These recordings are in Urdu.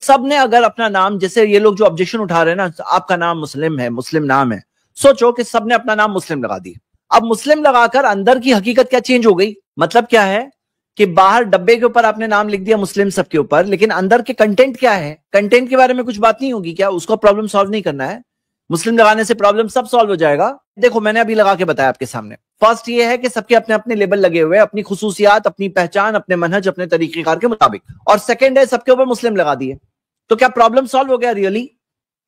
سب نے اگر اپنا نام، جیسے یہ لوگ جو آبجیکشن اٹھا رہے ہیں نا، آپ کا نام مسلم ہے، مسلم نام ہے، سوچو کہ سب نے اپنا نام مسلم لگا دیا. اب مسلم لگا کر اندر کی حقیقت کیا چینج ہو گئی؟ مطلب کیا ہے کہ باہر ڈبے کے اوپر آپ نے نام لکھ دیا مسلم سب کے اوپر، لیکن اندر کے کنٹینٹ کیا ہے؟ کنٹینٹ کے بارے میں کچھ بات نہیں ہوگی کیا؟ اس کو پرابلم سالو نہیں کرنا ہے؟ مسلم لگانے سے پرابلم سب سالو ہو جائے گا؟ دیکھو میں نے ابھی لگا کے بتایا آپ کے سامنے. فرسٹ یہ ہے کہ سب کے اپنے اپنے لیبل لگے ہوئے، اپنی خصوصیات، اپنی پہچان، اپنے منہج، اپنے طریقہ کار کے مطابق. اور سیکنڈ ہے سب کے اوپر مسلم لگا دیے. تو کیا پرابلم سالو ہو گیا ریئلی؟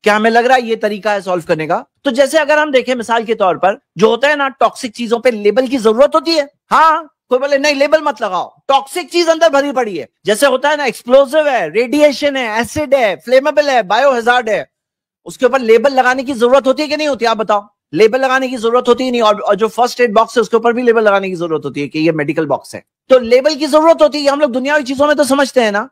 کیا ہمیں لگ رہا ہے یہ طریقہ ہے سالو کرنے کا؟ تو جیسے اگر ہم دیکھیں مثال کے طور پر جو ہوتا ہے نا، ٹاکسک چیزوں پہ لیبل کی ضرورت ہوتی ہے. ہاں کوئی بولے نہیں لیبل مت لگاؤ، ٹاکسک چیز اندر بھری پڑی ہے. جیسے ہوتا ہے نا ایکسپلوزیو ہے، ریڈیشن ہے، ایسڈ ہے، فلیمیبل ہے، بایو ہزارڈ ہے، اس کے اوپر لیبل لگانے کی ضرورت ہوتی ہے کہ نہیں ہوتی؟ آپ بتاؤ. لیبل لگانے کی ضرورت ہوتی ہے نہیں. اور جو فرسٹ ایڈ باکس ہے اس کے اوپر بھی لیبل لگانے کی ضرورت ہوتی ہے کہ یہ میڈیکل باکس ہے. تو لیبل کی ضرورت ہوتی ہے. ہم لوگ دنیاوی چیزوں میں تو سمجھتے ہیں نا.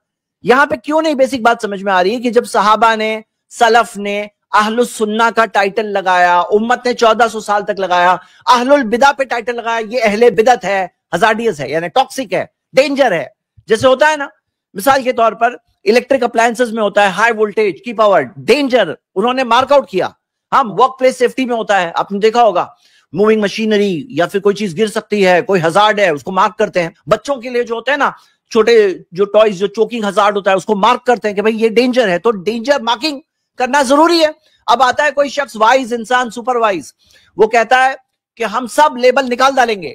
یہاں پہ کیوں نہیں بیسک بات سمجھ میں آ رہی ہے کہ جب صحابہ نے، سلف نے اہل السنہ کا ٹائٹل لگایا، امت نے 1400 سال تک لگایا، اہل البدع پہ ٹائٹل لگایا، یہ اہل بدعت ہے، ہزارڈیس ہے، یعنی ٹاکسک ہے، ڈینجر ہے. جیسے ہوتا ہے نا مثال کے طور پر الیکٹرک اپلائنسز میں ہوتا ہے ہائی وولٹیج کی پاور، ڈینجر، انہوں نے مارک آؤٹ کیا. ہم ورک پلیس سیفٹی میں ہوتا ہے، آپ نے دیکھا ہوگا موونگ مشینری یا پھر کوئی چیز گر سکتی ہے، کوئی ہزارڈ ہے، اس کو مارک کرتے ہیں. بچوں کے لیے جو ہوتا ہے نا چھوٹے جو ٹوائز، جو چوکنگ ہزارڈ ہوتا ہے، اس کو مارک کرتے ہیں کہ بھئی یہ ڈینجر ہے. تو ڈینجر مارکنگ کرنا ضروری ہے. اب آتا ہے کوئی شخص وائز انسان، سپر وائز، وہ کہتا ہے کہ ہم سب لیبل نکال ڈالیں گے،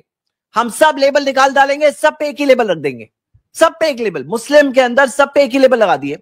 ہم سب لیبل نکال ڈالیں گے، سب پہ ایک ہی لیبل رکھ دیں گے، سب پہ ایک لیبل، مسلم کے اندر سب پہ ایک ہی لیبل لگا دیے.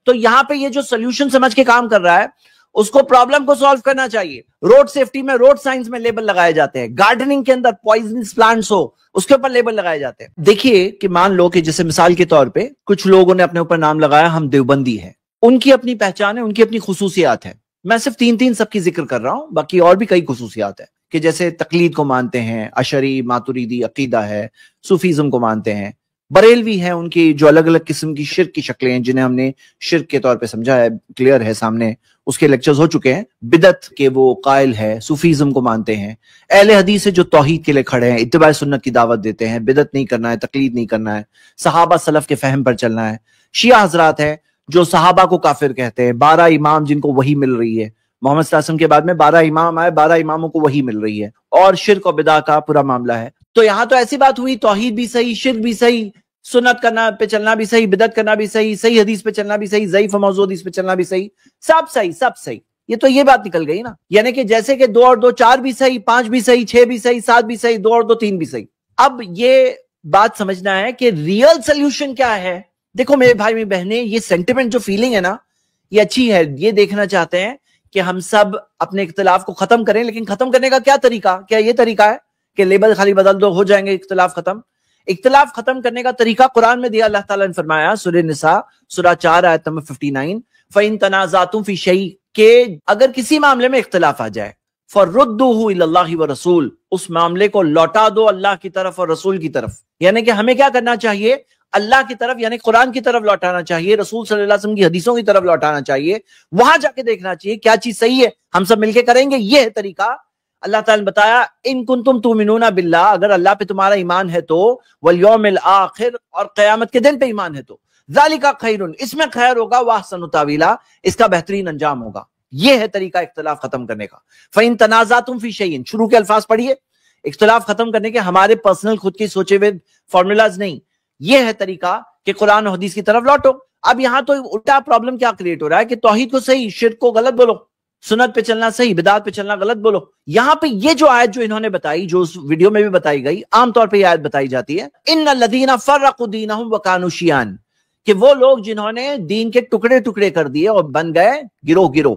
تو یہاں پہ یہ جو سولوشن سمجھ کے کام کر رہا ہے، اس کو پرابلم کو سالو کرنا چاہیے. روڈ سیفٹی میں، روڈ سائنس میں لیبل لگائے جاتے ہیں. گارڈننگ کے اندر پوائزنس پلانٹس ہو، اس کے اوپر لیبل لگائے جاتے ہیں. دیکھیے کہ مان لو کہ جیسے مثال کے طور پہ کچھ لوگوں نے اپنے اوپر نام لگایا ہم دیوبندی ہیں. ان کی اپنی پہچان ہے، ان کی اپنی خصوصیات ہیں. میں صرف تین سب کی ذکر کر رہا ہوں، باقی اور بھی کئی خصوصیات ہیں کہ جیسے تقلید کو مانتے ہیں، اشعری ماتریدی عقیدہ ہے، صوفیزم کو مانتے ہیں. بریلوی ہیں، ان کی جو الگ الگ قسم کی شرک کی شکلیں ہیں جنہیں ہم نے شرک کے طور پہ سمجھا ہے، کلیئر ہے سامنے، اس کے لیکچرز ہو چکے ہیں. بدعت کے وہ قائل ہے، صوفیزم کو مانتے ہیں. اہل حدیث جو توحید کے لیے کھڑے ہیں، اتباع سنت کی دعوت دیتے ہیں، بدعت نہیں کرنا ہے، تقلید نہیں کرنا ہے، صحابہ سلف کے فہم پر چلنا ہے. شیعہ حضرات ہیں جو صحابہ کو کافر کہتے ہیں. 12 امام جن کو وحی مل رہی ہے، محمد صلی اللہ علیہ وسلم کے بعد میں 12 امام آئے، 12 اماموں کو وحی مل رہی ہے، اور شرک و بدعت کا پورا معاملہ ہے. تو یہاں تو ایسی بات ہوئی، توحید بھی صحیح، شرک بھی صحیح، سنت کرنا پہ چلنا بھی صحیح، بدعت کرنا بھی صحیح، صحیح حدیث پہ چلنا بھی صحیح، ضعیف موضوع حدیث پہ چلنا بھی صحیح، سب صحیح، سب صحیح. یہ تو یہ بات نکل گئی نا. یعنی کہ جیسے کہ 2 اور 2 4 بھی صحیح، 5 بھی صحیح، 6 بھی صحیح، 7 بھی صحیح، 2 اور 2 3 بھی صحیح. اب یہ بات سمجھنا ہے کہ ریئل سولوشن کیا ہے. دیکھو میرے بھائی میری بہنیں، یہ سینٹیمنٹ جو فیلنگ ہے نا، یہ اچھی ہے. یہ دیکھنا چاہتے ہیں کہ ہم سب اپنے اختلاف کو ختم کریں، لیکن ختم کرنے کا کیا طریقہ؟ کیا یہ طریقہ ہے کہ لیبل خالی بدل دو ہو جائیں گے اختلاف ختم؟ اختلاف ختم کرنے کا طریقہ قرآن میں دیا. اللہ تعالیٰ نے فرمایا سورہ نساء سورہ 4 آیت نمبر 59، فَإِن تَنَازَعْتُمْ فِي شَيْءٍ، کہ اگر کسی معاملے میں اختلاف آ جائے، فَرُدُّوهُ إِلَى اللَّهِ وَرَسُولِ، اس معاملے کو لوٹا دو اللہ کی طرف اور رسول کی طرف. یعنی کہ ہمیں کیا کرنا چاہیے؟ اللہ کی طرف، یعنی قرآن کی طرف لوٹانا چاہیے، رسول صلی اللہ علیہ وسلم کی حدیثوں کی طرف لوٹانا چاہیے. وہاں جا کے دیکھنا چاہیے کیا چیز صحیح ہے، ہم سب مل کے کریں گے. یہ ہے طریقہ. اللہ تعالیٰ نے بتایا ان کنتم تؤمنون باللہ، اگر اللہ پہ تمہارا ایمان ہے تو، والیوم الآخر، اور قیامت کے دن پہ ایمان ہے تو، ذالک خیر، اس میں خیر ہوگا، واحسن تاویلا، اس کا بہترین انجام ہوگا. یہ ہے طریقہ اختلاف ختم کرنے کا. فَإِن تَنَازَعْتُمْ فِي شَيْءٍ، شروع کے الفاظ پڑھیے. اختلاف ختم کرنے کے ہمارے پرسنل خود کے سوچے ہوئے فارمولاز نہیں. یہ ہے طریقہ کہ قرآن و حدیث کی طرف لوٹو. اب یہاں تو الٹا پرابلم کیا کریٹ ہو رہا ہے کہ توحید کو صحیح، شرک کو غلط بولو، سنت پہ چلنا صحیح، بدعت پہ چلنا غلط بولو. یہاں پہ یہ جو آیت جو انہوں نے بتائی، جو اس ویڈیو میں بھی بتائی گئی، عام طور پہ یہ آیت بتائی جاتی ہے، ان الذین فرقوا دینہم وکانوا شیعا، کہ وہ لوگ جنہوں نے دین کے ٹکڑے ٹکڑے کر دیے اور بن گئے گروہ گروہ.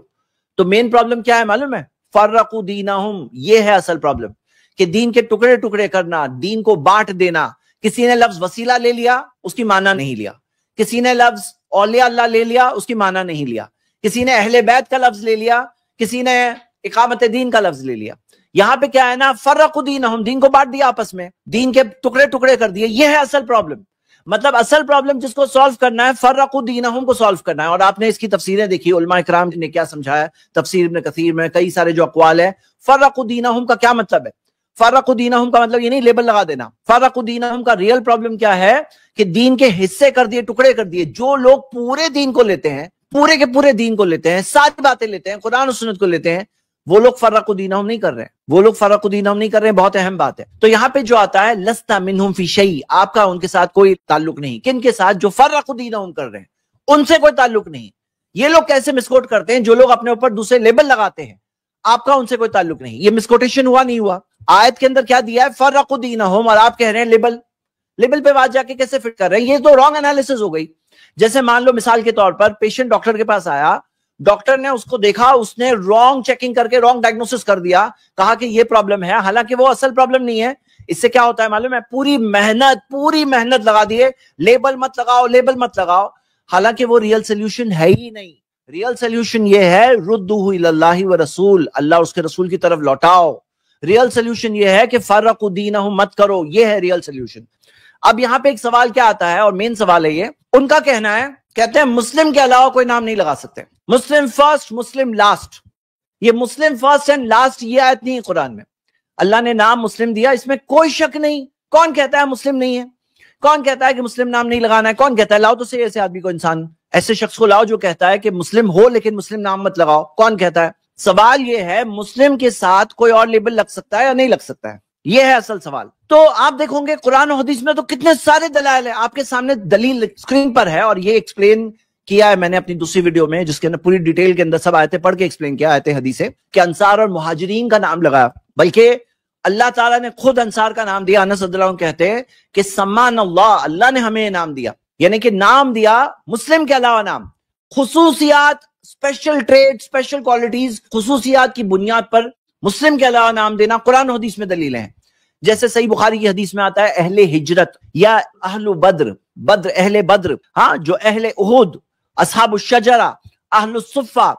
تو مین پرابلم کیا ہے معلوم ہے؟ فرقوا دینہم، یہ ہے اصل پرابلم، کہ دین کے ٹکڑے ٹکڑے کرنا، دین کو بانٹ دینا. کسی نے لفظ وسیلہ لے لیا، اس کی معنی نہیں لیا. کسی نے لفظ اولیاء اللہ لے لیا، اس کی معنی نہیں لیا. کسی نے اہل بیت کا لفظ لے لیا، کسی نے اقامت دین کا لفظ لے لیا. یہاں پہ کیا ہے نا، فرقوا دینہم، دین کو بانٹ دیا آپس میں، دین کے ٹکڑے ٹکڑے کر دیے. یہ ہے اصل پرابلم. مطلب اصل پرابلم جس کو سالو کرنا ہے، فرقوا دینہم کو سالو کرنا ہے. اور آپ نے اس کی تفسیریں دیکھی، علماء کرام نے کیا سمجھایا، تفسیر ابن کثیر میں کئی سارے جو اقوال ہیں. فرقوا دینہم کا کیا مطلب ہے؟ فرقوا دینہم کا مطلب یہ نہیں لیبل لگا دینا. فرقوا دینہم کا ریئل پرابلم کیا ہے کہ دین کے حصے کر دیے، ٹکڑے کر دیے. جو لوگ پورے دین کو لیتے ہیں، پورے کے پورے دین کو لیتے ہیں, ساری باتیں لیتے ہیں, قرآن و سنت کو لیتے ہیں, وہ لوگ فرق دینہم نہیں کر رہے ہیں, وہ لوگ فرق دینہم نہیں کر رہے ہیں. بہت اہم بات ہے. تو یہاں پہ جو آتا ہے لست منہم فی شیء, آپ کا ان کے ساتھ کوئی تعلق نہیں. کن کے ساتھ؟ جو فرق دینہم کر رہے ہیں, ان سے کوئی تعلق نہیں. یہ لوگ کیسے مسکوٹ کرتے ہیں؟ جو لوگ اپنے اوپر دوسرے لیبل لگاتے ہیں, آپ کا ان سے کوئی تعلق نہیں. یہ مسکوٹیشن ہوا نہیں ہوا؟ آیت کے اندر کیا دیا ہے؟ فرق دینہم, اور آپ کہہ رہے ہیں لیبل. لیبل پہ بات جا کے کیسے فٹ کر رہے ہیں؟ یہ تو رانگ انالیسس ہو گئی. جیسے مان لو مثال کے طور پر پیشنٹ ڈاکٹر کے پاس آیا, ڈاکٹر نے اس کو دیکھا, اس نے رانگ چیکنگ کر کے رانگ ڈائگنوسس کر دیا, کہا کہ یہ پرابلم ہے, حالانکہ وہ اصل پرابلم نہیں ہے. اس سے کیا ہوتا ہے معلوم ہے؟ پوری محنت لگا دیے, لیبل مت لگاؤ, لیبل مت لگاؤ, حالانکہ وہ ریئل سولوشن ہے ہی نہیں. ریئل سولوشن یہ ہے ردوہ الی اللہ و رسول, اللہ اس کے رسول کی طرف لوٹاؤ. ریئل سولوشن یہ ہے کہ فرقوا دینہم مت کرو, یہ ہے ریئل سولوشن. اب یہاں پہ ایک سوال کیا آتا ہے, اور مین سوال ہے یہ, ان کا کہنا ہے, کہتے ہیں مسلم کے علاوہ کوئی نام نہیں لگا سکتے. مسلم فرسٹ, مسلم لاسٹ. یہ مسلم فرسٹ اینڈ لاسٹ یہ آیت نہیں ہے قرآن میں. اللہ نے نام مسلم دیا, اس میں کوئی شک نہیں. کون کہتا ہے مسلم نہیں ہے؟ کون کہتا ہے کہ مسلم نام نہیں لگانا ہے؟ کون کہتا ہے؟ لاؤ تو صحیح ایسے آدمی کو, انسان ایسے شخص کو لاؤ جو کہتا ہے کہ مسلم ہو لیکن مسلم نام مت لگاؤ. کون کہتا ہے؟ سوال یہ ہے مسلم کے ساتھ کوئی اور لیبل لگ سکتا ہے یا نہیں لگ سکتا ہے؟ یہ ہے اصل سوال. تو آپ دیکھو گے قرآن و حدیث میں تو کتنے سارے دلائل ہیں. آپ کے سامنے دلیل اسکرین پر ہے, اور یہ ایکسپلین کیا ہے میں نے اپنی دوسری ویڈیو میں, جس کے اندر پوری ڈیٹیل کے اندر سب آیتیں پڑھ کے ایکسپلین کیا, آیتیں حدیثیں, کہ انصار اور مہاجرین کا نام لگایا. بلکہ اللہ تعالیٰ نے خود انصار کا نام دیا. انس رضی اللہ عنہ کہتے ہیں کہ سمان اللہ, اللہ نے ہمیں نام دیا, یعنی کہ نام دیا مسلم کے علاوہ نام. خصوصیات, اسپیشل ٹریڈ, اسپیشل کوالٹیز, خصوصیات کی بنیاد پر مسلم کے علاوہ نام دینا قرآن و حدیث میں دلیلیں ہیں. جیسے صحیح بخاری کی حدیث میں آتا ہے اہل ہجرت یا اہل بدر, بدر اہل بدر, ہاں, جو اہل احد, اصحاب الشجرہ, اہل الصفہ,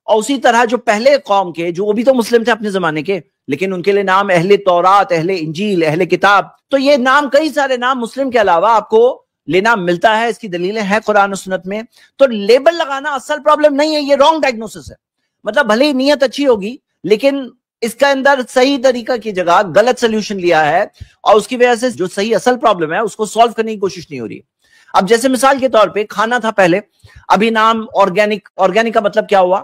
اور اسی طرح جو پہلے قوم کے, جو وہ بھی تو مسلم تھے اپنے زمانے کے, لیکن ان کے لیے نام اہل تورات, اہل انجیل, اہل کتاب. تو یہ نام, کئی سارے نام مسلم کے علاوہ آپ کو لینا ملتا ہے. اس کی دلیلیں ہیں قرآن و سنت میں. تو لیبل لگانا اصل پرابلم نہیں ہے, یہ رانگ ڈائگنوسس ہے. مطلب بھلے ہی نیت اچھی ہوگی, لیکن اس کا اندر صحیح طریقہ کی جگہ غلط سلیوشن لیا ہے, اور اس کی وجہ سے جو صحیح اصل پرابلم ہے اس کو سولو کرنے کی کوشش نہیں ہو رہی. اب جیسے مثال کے طور پہ کھانا تھا پہلے, ابھی نام آرگینک. آرگینک کا مطلب کیا ہوا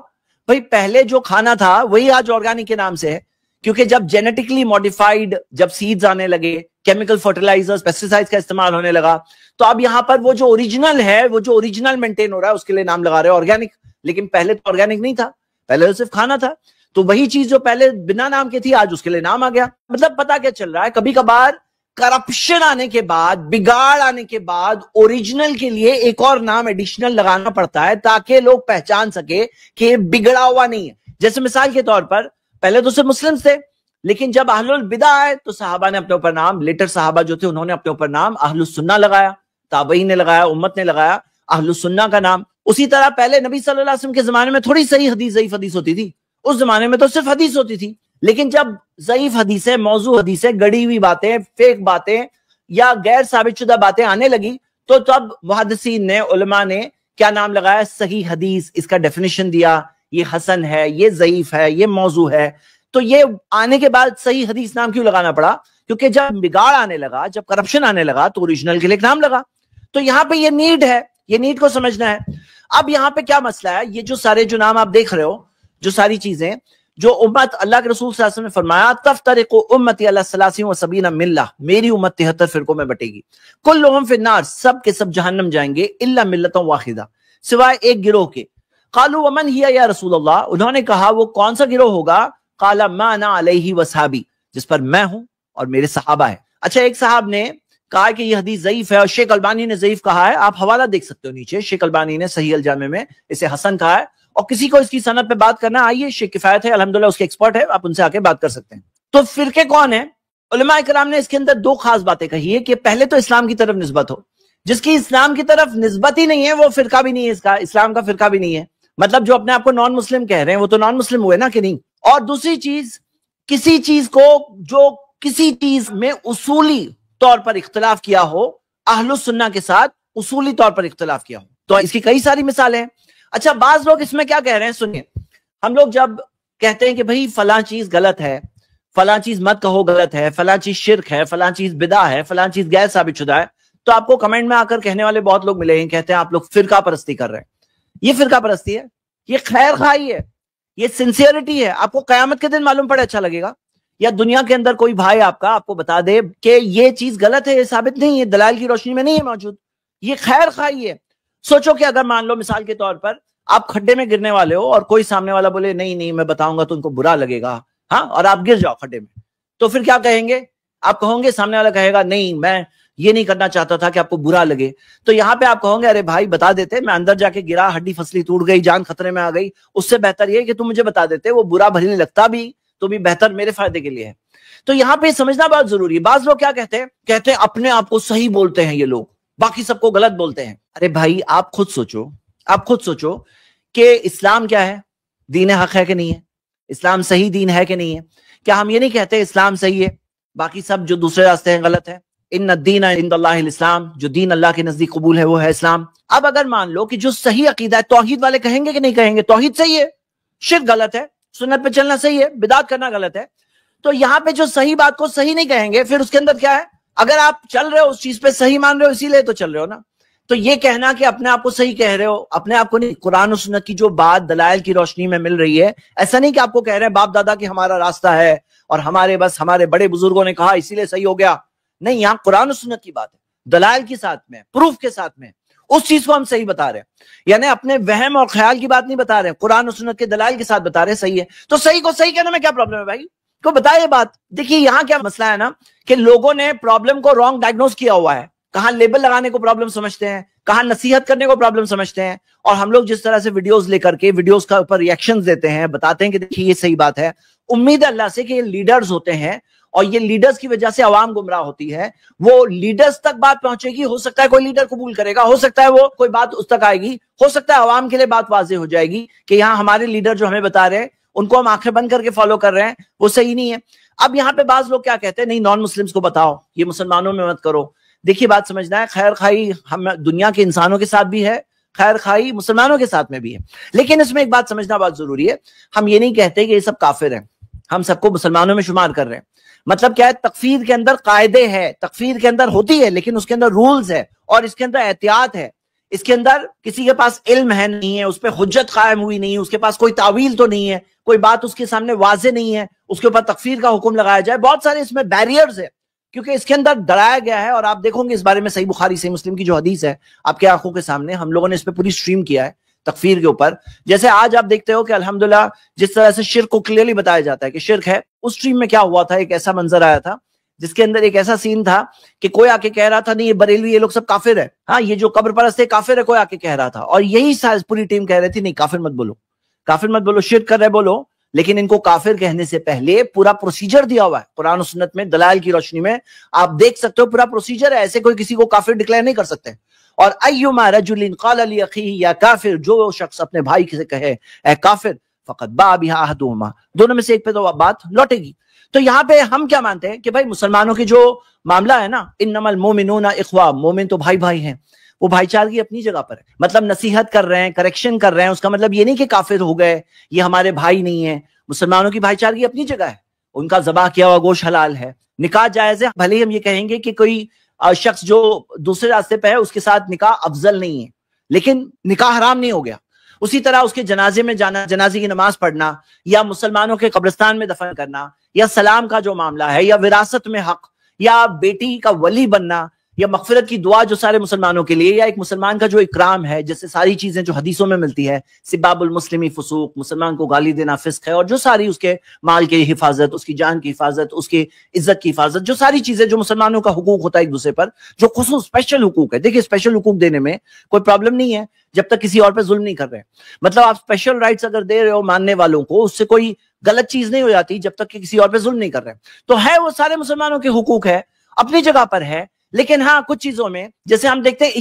بھائی؟ پہلے جو کھانا تھا وہی آج آرگینک کے نام سے ہے, کیونکہ جب جینیٹکلی ماڈیفائڈ, جب سیڈز آنے لگے, کیمیکل فرٹیلائزرز, پیسٹیسائڈز کا استعمال ہونے لگا, تو اب یہاں پر وہ جو اوریجنل ہے, وہ جو اوریجنل مینٹین ہو رہا ہے, اس کے لیے نام لگا رہے ہیں آرگینک. لیکن پہلے تو آرگینک نہیں تھا, پہلے تو صرف کھانا تھا. تو وہی چیز جو پہلے بنا نام کی تھی, آج اس کے لیے نام آ گیا. مطلب پتا کیا چل رہا ہے, کبھی کبھار کرپشن آنے کے بعد, بگاڑ آنے کے بعد, اوریجنل کے لیے ایک اور نام ایڈیشنل لگانا پڑتا ہے تاکہ لوگ پہچان سکے کہ یہ بگڑا ہوا نہیں ہے. جیسے مثال کے طور پر پہلے تو صرف مسلم تھے, لیکن جب اہل البدع آئے تو صحابہ نے اپنے اوپر نام, لیٹر صحابہ جو تھے انہوں نے اپنے اوپر نام اہل السنہ لگایا, تابعین نے لگایا, امت نے لگایا اہل السنہ کا نام. اسی طرح پہلے نبی صلی اللہ علیہ وسلم کے زمانے میں تھوڑی صحیح حدیث, ضعیف حدیث ہوتی تھی. اس زمانے میں تو صرف حدیث ہوتی تھی. لیکن جب ضعیف حدیثیں, موضوع حدیثیں, گڑی ہوئی باتیں, فیک باتیں یا غیر ثابت شدہ باتیں آنے لگی, تو تب محدثین نے, علماء نے کیا نام لگایا؟ صحیح حدیث. اس کا ڈیفینیشن دیا, یہ حسن ہے, یہ ضعیف ہے, یہ موضوع ہے. تو یہ آنے کے بعد صحیح حدیث نام کیوں لگانا پڑا؟ کیونکہ جب بگاڑ آنے لگا, جب کرپشن آنے لگا, تو اوریجنل کے لیے نام لگا. تو یہاں پہ یہ نیڈ ہے, یہ نیڈ کو سمجھنا ہے. اب یہاں پہ کیا مسئلہ ہے؟ یہ جو سارے جو نام آپ دیکھ رہے ہو, جو ساری چیزیں, جو امت, اللہ کے رسول صلی اللہ علیہ وسلم نے فرمایا تفترق امتی علی 73 ملہ, میری امت 73 فرقوں میں بٹے گی, کلہم فی النار, سب کے سب جہنم جائیں گے, الا ملۃ واحدہ, سوائے ایک گروہ کے. قالوا ومن ہی یا رسول اللہ, انہوں نے کہا وہ کون سا گروہ ہوگا؟ قال ما انا علیہ وصحابی, جس پر میں ہوں اور میرے صحابہ ہیں. اچھا, ایک صاحب نے کہا کہ یہ حدیث ضعیف ہے, اور شیخ البانی نے ضعیف کہا ہے. آپ حوالہ دیکھ سکتے ہو نیچے, شیخ البانی نے صحیح الجامع میں اسے حسن کہا ہے. اور کسی کو اس کی سند پہ بات کرنا, آئیے, شیخ کفایت ہے الحمدللہ, اس کے ایکسپرٹ ہے, آپ ان سے آ کے بات کر سکتے ہیں. تو فرقے کون ہیں؟ علماء کرام نے اس کے اندر دو خاص باتیں کہی ہے کہ پہلے تو اسلام کی طرف نسبت ہو. جس کی اسلام کی طرف نسبت ہی نہیں ہے وہ فرقہ بھی نہیں ہے, اس کا اسلام کا فرقہ بھی نہیں ہے. مطلب جو اپنے آپ کو نان مسلم کہہ رہے ہیں وہ تو نان مسلم ہوئے نا, کہ نہیں. اور دوسری چیز, کسی چیز کو, جو کسی چیز میں اصولی طور پر اختلاف کیا ہو, اہل السنہ کے ساتھ اصولی طور پر اختلاف کیا ہو. تو اس کی کئی ساری مثالیں ہیں. اچھا, بعض لوگ اس میں کیا کہہ رہے ہیں, سنیے. ہم لوگ جب کہتے ہیں کہ بھئی فلاں چیز غلط ہے, فلاں چیز مت کہو غلط ہے, فلاں چیز شرک ہے, فلاں چیز بدعہ ہے, فلاں چیز غیر ثابت شدہ ہے, تو آپ کو کمنٹ میں آ کر کہنے والے بہت لوگ ملے ہیں, کہتے ہیں آپ لوگ فرقہ پرستی کر رہے ہیں. یہ فرقہ پرستی ہے، یہ خیر خواہی ہے، یہ سنسیئرٹی ہے. آپ کو قیامت کے دن معلوم پڑے اچھا لگے گا؟ یا دنیا کے اندر کوئی بھائی آپ کا آپ کو بتا دے کہ یہ چیز غلط ہے، یہ ثابت نہیں ہے، دلائل کی روشنی میں نہیں ہے موجود، یہ خیر خواہی ہے. سوچو کہ اگر مان لو مثال کے طور پر آپ کھڈے میں گرنے والے ہو اور کوئی سامنے والا بولے نہیں نہیں میں بتاؤں گا تو ان کو برا لگے گا، ہاں، اور آپ گر جاؤ کھڈے میں، تو پھر کیا کہیں گے؟ آپ کہو گے، سامنے والا کہے گا نہیں میں یہ نہیں کرنا چاہتا تھا کہ آپ کو برا لگے. تو یہاں پہ آپ کہو گے ارے بھائی بتا دیتے، میں اندر جا کے گرا، ہڈی پھسلی ٹوٹ گئی، جان خطرے میں آ گئی، اس سے بہتر یہ کہ تم مجھے بتا دیتے، وہ برا بھلی لگتا بھی تو بھی بہتر میرے فائدے کے لیے ہے. تو یہاں پہ سمجھنا بہت ضروری ہے. بعض لوگ کیا کہتے ہیں اپنے آپ کو صحیح بولتے ہیں یہ لوگ، باقی سب کو غلط بولتے ہیں. ارے بھائی آپ خود سوچو کہ اسلام کیا ہے؟ دین حق ہے کہ نہیں ہے؟ اسلام صحیح دین ہے کہ نہیں ہے؟ کیا ہم یہ نہیں کہتے اسلام صحیح ہے، باقی سب جو دوسرے راستے ہیں غلط ہے؟ ان الدین عند اللہ الاسلام، جو دین اللہ کے نزدیک قبول ہے وہ ہے اسلام. اب اگر مان لو کہ جو صحیح عقیدہ ہے، توحید والے کہیں گے کہ نہیں کہیں گے توحید صحیح ہے، شرک غلط ہے، سنت پہ چلنا صحیح ہے، بدعت کرنا غلط ہے. تو یہاں پہ جو صحیح بات کو صحیح نہیں کہیں گے، پھر اس کے اندر کیا ہے؟ اگر آپ چل رہے ہو اس چیز پہ صحیح مان رہے ہو اسی لیے تو چل رہے ہو نا. تو یہ کہنا کہ اپنے آپ کو صحیح کہہ رہے ہو، اپنے آپ کو نہیں، قرآن و سنت کی جو بات دلائل کی روشنی میں مل رہی ہے، ایسا نہیں کہ آپ کو کہہ رہے ہیں باپ دادا کی ہمارا راستہ ہے اور ہمارے بڑے بزرگوں نے کہا اسی لیے صحیح ہو گیا. نہیں، یہاں قرآن و سنت کی بات ہے، دلائل کے ساتھ میں، پروف کے ساتھ میں، اس چیز کو ہم صحیح بتا رہے ہیں. یعنی اپنے وہم اور خیال کی بات نہیں بتا رہے ہیں، قرآن و سنت کے دلائل کے ساتھ بتا رہے ہیں صحیح ہے. تو صحیح کو صحیح کہنے میں کیا پرابلم ہے بھائی؟ کو بتائے بات. دیکھیے یہاں کیا مسئلہ ہے نا کہ لوگوں نے پرابلم کو رانگ ڈائگنوز کیا ہوا ہے. کہاں لیبل لگانے کو پرابلم سمجھتے ہیں، کہاں نصیحت کرنے کو پرابلم سمجھتے ہیں. اور ہم لوگ جس طرح سے ویڈیوز لے کر کے ویڈیوز کا اوپر ریئیکشنز دیتے ہیں، بتاتے ہیں کہ دیکھیے یہ صحیح بات ہے. امید ہے اللہ سے کہ یہ لیڈرز ہوتے ہیں اور یہ لیڈرز کی وجہ سے عوام گمراہ ہوتی ہے. وہ لیڈرز تک بات پہنچے گی، ہو سکتا ہے کوئی لیڈر قبول کرے گا، ہو سکتا ہے وہ کوئی بات اس تک آئے گی، ہو سکتا ہے عوام کے لیے بات واضح ہو جائے گی کہ یہاں ہمارے لیڈر جو ہمیں بتا رہے ہیں ان کو ہم آنکھیں بند کر کے فالو کر رہے ہیں، وہ صحیح نہیں ہے. اب یہاں پہ بعض لوگ کیا کہتے ہیں، نہیں نان مسلمز کو بتاؤ، یہ مسلمانوں میں مت کرو. دیکھیے بات سمجھنا ہے، خیر خواہی ہم دنیا کے انسانوں کے ساتھ بھی ہے، خیر خواہی مسلمانوں کے ساتھ میں بھی ہے. لیکن اس میں ایک بات سمجھنا بہت ضروری ہے، ہم یہ نہیں کہتے کہ یہ سب کافر ہیں، ہم سب کو مسلمانوں میں شمار کر رہے ہیں. مطلب کیا ہے، تکفیر کے اندر قاعدے ہے، تکفیر کے اندر ہوتی ہے لیکن اس کے اندر رولز ہے اور اس کے اندر احتیاط ہے. اس کے اندر کسی کے پاس علم ہے نہیں ہے، اس پہ حجت قائم ہوئی نہیں ہے، اس کے پاس کوئی تعویل تو نہیں ہے، کوئی بات اس کے سامنے واضح نہیں ہے، اس کے اوپر تکفیر کا حکم لگایا جائے. بہت سارے اس میں بیریئرز ہیں کیونکہ اس کے اندر ڈرایا گیا ہے. اور آپ دیکھو گے اس بارے میں صحیح بخاری صحیح مسلم کی جو حدیث ہے آپ کے آنکھوں کے سامنے، ہم لوگوں نے اس پہ پوری سٹریم کیا ہے تکفیر کے اوپر. جیسے آج آپ دیکھتے ہو کہ الحمدللہ جس طرح سے شرک کو کلیئرلی بتایا جاتا ہے کہ شرک ہے، اس سٹریم میں کیا ہوا تھا، ایک ایسا منظر آیا تھا جس کے اندر ایک ایسا سین تھا کہ کوئی آ کے کہہ رہا تھا نہیں یہ بریلوی یہ لوگ سب کافر ہے، ہاں یہ جو قبر پرست ہے کافر ہے، کوئی آ کے کہہ رہا تھا. اور یہی پوری ٹیم کہہ رہی تھی نہیں کافر مت بولو، کافر مت بولو، شرک کر رہے بولو. لیکن ان کو کافر کہنے سے پہلے پورا پروسیجر دیا ہوا ہے قرآن و سنت میں، دلائل کی روشنی میں آپ دیکھ سکتے ہو پورا پروسیجر ہے. ایسے کوئی کسی کو کافر ڈکلیئر نہیں کر سکتے. اور ایما رجل قال لاخیہ یا کافر، جو شخص اپنے بھائی سے کہے اے کافر، فقط باء بها احدهما، دونوں میں سے ایک پہ تو بات لوٹے گی. تو یہاں پہ ہم کیا مانتے ہیں کہ بھائی مسلمانوں کی جو معاملہ ہے نا، انما المؤمنون اخوہ، مومن تو بھائی بھائی ہیں. وہ بھائی چارگی اپنی جگہ پر ہے، مطلب نصیحت کر رہے ہیں، کریکشن کر رہے ہیں، اس کا مطلب یہ نہیں کہ کافر ہو گئے، یہ ہمارے بھائی نہیں ہیں. مسلمانوں کی بھائی چارگی اپنی جگہ ہے، ان کا ذبح کیا ہوا گوشت حلال ہے، نکاح جائز ہے. بھلے ہی ہم یہ کہیں گے کہ کوئی شخص جو دوسرے راستے پہ ہے اس کے ساتھ نکاح افضل نہیں ہے، لیکن نکاح حرام نہیں ہو گیا. اسی طرح اس کے جنازے میں جانا، جنازے کی نماز پڑھنا، یا مسلمانوں کے قبرستان میں دفن کرنا، یا سلام کا جو معاملہ ہے، یا وراثت میں حق، یا بیٹی کا ولی بننا، یا مغفرت کی دعا جو سارے مسلمانوں کے لیے، یا ایک مسلمان کا جو اکرام ہے، جیسے ساری چیزیں جو حدیثوں میں ملتی ہے، سباب المسلمی فسوق، مسلمان کو گالی دینا فسق ہے، اور جو ساری اس کے مال کی حفاظت، اس کی جان کی حفاظت، اس کی عزت کی حفاظت، جو ساری چیزیں جو مسلمانوں کا حقوق ہوتا ہے ایک دوسرے پر، جو خصوص اسپیشل حقوق ہے. دیکھیے اسپیشل حقوق دینے میں کوئی پرابلم نہیں ہے جب تک کسی اور پہ ظلم نہیں کر رہے. مطلب آپ اسپیشل رائٹس اگر دے رہے ہو ماننے والوں کو، اس سے کوئی غلط چیز نہیں ہو جاتی جب تک کہ کسی اور پہ ظلم نہیں کر رہے. تو ہے وہ سارے مسلمانوں کے حقوق ہے، اپنی جگہ پر ہے. لیکن ہاں کچھ چیزوں میں جیسے ہم دیکھتے ہیں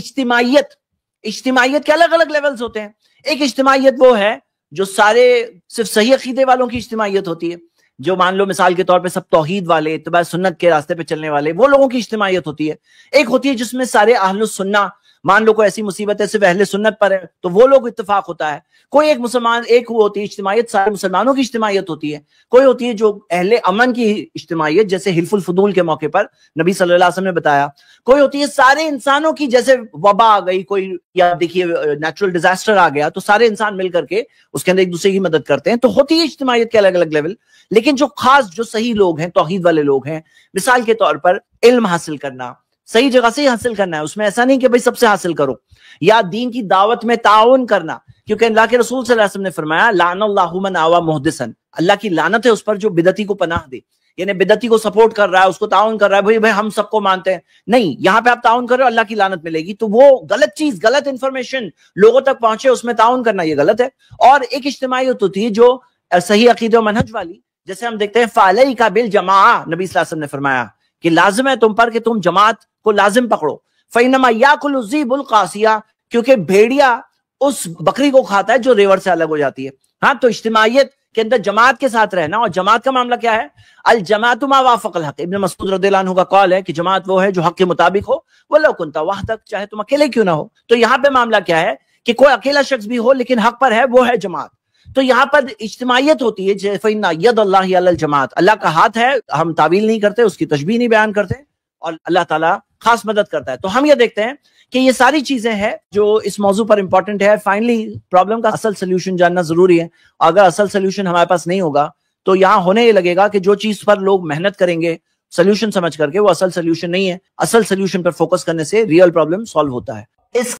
اجتماعیت کے الگ الگ لیولز ہوتے ہیں. ایک اجتماعیت وہ ہے جو سارے صرف صحیح عقیدے والوں کی اجتماعیت ہوتی ہے، جو مان لو مثال کے طور پہ سب توحید والے، اتباع سنت کے راستے پہ چلنے والے، وہ لوگوں کی اجتماعیت ہوتی ہے. ایک ہوتی ہے جس میں سارے اہل السنہ مان لو کوئی ایسی مصیبت ہے صرف اہل سنت پر ہے تو وہ لوگ اتفاق ہوتا ہے. کوئی ایک مسلمان ایک وہ ہوتی ہے اجتماعیت، سارے مسلمانوں کی اجتماعیت ہوتی ہے. کوئی ہوتی ہے جو اہل امن کی اجتماعیت، جیسے حلف الفضول کے موقع پر نبی صلی اللہ علیہ وسلم نے بتایا. کوئی ہوتی ہے سارے انسانوں کی، جیسے وبا آ گئی کوئی، یا دیکھیے نیچرل ڈیزاسٹر آ گیا تو سارے انسان مل کر کے اس کے اندر ایک دوسرے کی مدد کرتے ہیں. تو ہوتی ہے اجتماعیت کے الگ الگ لیول. لیکن جو خاص جو صحیح لوگ ہیں، توحید والے لوگ ہیں، مثال کے طور پر علم حاصل کرنا، صحیح جگہ سے ہی حاصل کرنا ہے، اس میں ایسا نہیں کہ بھئی سب سے حاصل کرو، یا دین کی دعوت میں تعاون کرنا. کیونکہ اللہ کے رسول صلی اللہ علیہ وسلم نے فرمایا لعن اللہ من آوى محدثا، اللہ کی لعنت ہے اس پر جو بدعتی کو پناہ دے، یعنی بدعتی کو سپورٹ کر رہا ہے، اس کو تعاون کر رہا ہے، بھئی ہم سب کو مانتے ہیں. نہیں، یہاں پہ آپ تعاون کر رہے ہو، اللہ کی لعنت ملے گی. تو وہ غلط چیز، غلط انفارمیشن لوگوں تک پہنچے، اس میں تعاون کرنا یہ غلط ہے. اور ایک اجتماعیت ہوتی ہے جو صحیح عقیدہ و منہج والی، جیسے ہم دیکھتے ہیں فعلیک بالجماعہ، نبی صلی اللہ علیہ وسلم نے فرمایا کہ لازم ہے تم پر کہ تم جماعت کو لازم پکڑو. فإنما یاکل الذئب القاسیہ، کیونکہ بھیڑیا اس بکری کو کھاتا ہے جو ریوڑ سے الگ ہو جاتی ہے. ہاں، تو اجتماعیت کے اندر جماعت کے ساتھ رہنا. اور جماعت کا معاملہ کیا ہے؟ الجماعت ما وافق الحق. ابن مسعود رضی اللہ عنہ کا قول ہے کہ جماعت وہ ہے جو حق کے مطابق ہو، وَلَوْ كُنْتَ وَحْدَكَ، چاہے تم اکیلے کیوں نہ ہو. تو یہاں پہ معاملہ کیا ہے کہ کوئی اکیلا شخص بھی ہو لیکن حق پر ہے، وہ ہے جماعت. تو یہاں پر اجتماعیت ہوتی ہے، فَإِنَّ يَدَ اللَّهِ عَلَى الْجَمَاعَةِ، اللہ کا ہاتھ ہے، ہم تعویل نہیں کرتے، اس کی تشبیہ نہیں بیان کرتے، اور اللہ تعالیٰ خاص مدد کرتا ہے. تو ہم یہ دیکھتے ہیں کہ یہ ساری چیزیں ہیں جو اس موضوع پر امپورٹنٹ ہے. فائنلی پرابلم کا اصل سلیوشن جاننا ضروری ہے. اگر اصل سلیوشن ہمارے پاس نہیں ہوگا تو یہاں ہونے یہ لگے گا کہ جو چیز پر لوگ محنت کریں گے سلیوشن سمجھ کر کے، وہ اصل سلیوشن نہیں ہے. اصل سلیوشن پر فوکس کرنے سے ریئل پرابلم سالو ہوتا ہے. اس